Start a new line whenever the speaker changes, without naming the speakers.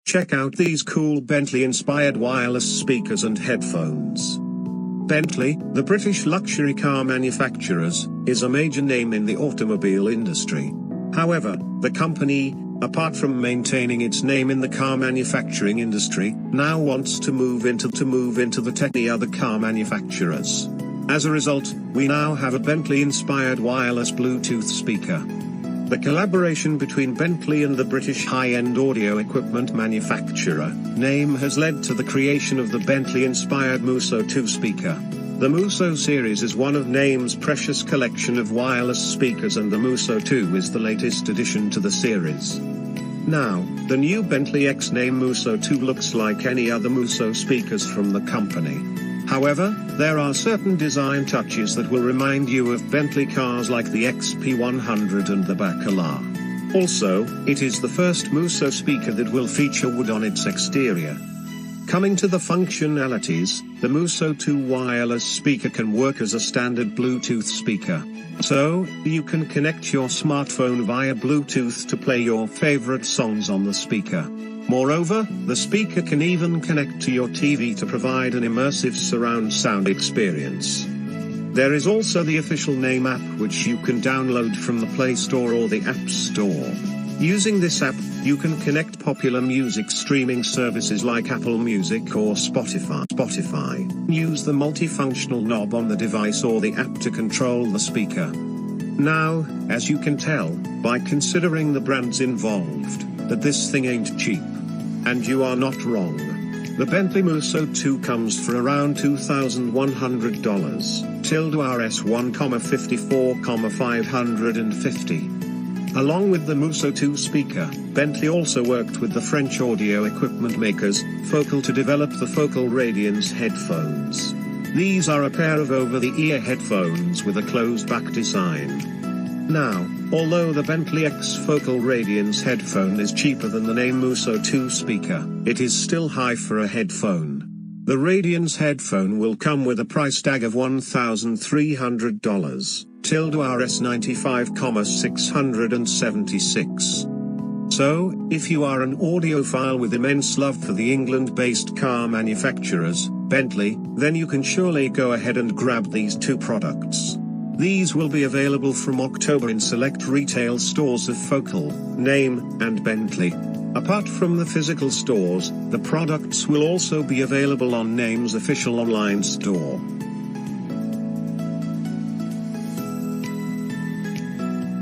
Check out these cool Bentley-inspired wireless speakers and headphones. Bentley, the British luxury car manufacturers, is a major name in the automobile industry. However, the company, apart from maintaining its name in the car manufacturing industry, now wants to move into the techy other car manufacturers. As a result, we now have a Bentley-inspired wireless Bluetooth speaker. The collaboration between Bentley and the British high-end audio equipment manufacturer, Naim, has led to the creation of the Bentley-inspired Muso 2 speaker. The Muso series is one of Naim's precious collection of wireless speakers, and the Muso 2 is the latest addition to the series. Now, the new Bentley X Naim Muso 2 looks like any other Muso speakers from the company. However, there are certain design touches that will remind you of Bentley cars like the XP100 and the Bacala. Also, it is the first Muso speaker that will feature wood on its exterior. Coming to the functionalities, the Muso 2 wireless speaker can work as a standard Bluetooth speaker. So, you can connect your smartphone via Bluetooth to play your favorite songs on the speaker. Moreover, the speaker can even connect to your TV to provide an immersive surround sound experience. There is also the official Naim app, which you can download from the Play Store or the App Store. Using this app, you can connect popular music streaming services like Apple Music or Spotify. Use the multifunctional knob on the device or the app to control the speaker. Now, as you can tell, by considering the brands involved, that this thing ain't cheap. And you are not wrong. The Bentley Muso 2 comes for around $2,100, $54,550. Along with the Muso 2 speaker, Bentley also worked with the French audio equipment makers, Focal, to develop the Focal Radiance headphones. These are a pair of over-the-ear headphones with a closed-back design. Now, although the Bentley X Focal Radiance headphone is cheaper than the Naim Muso 2 speaker, it is still high for a headphone. The Radiance headphone will come with a price tag of $1,300, Rs 95,676. So, if you are an audiophile with immense love for the England-based car manufacturers, Bentley, then you can surely go ahead and grab these two products. These will be available from October in select retail stores of Focal, Naim, and Bentley. Apart from the physical stores, the products will also be available on Naim's official online store.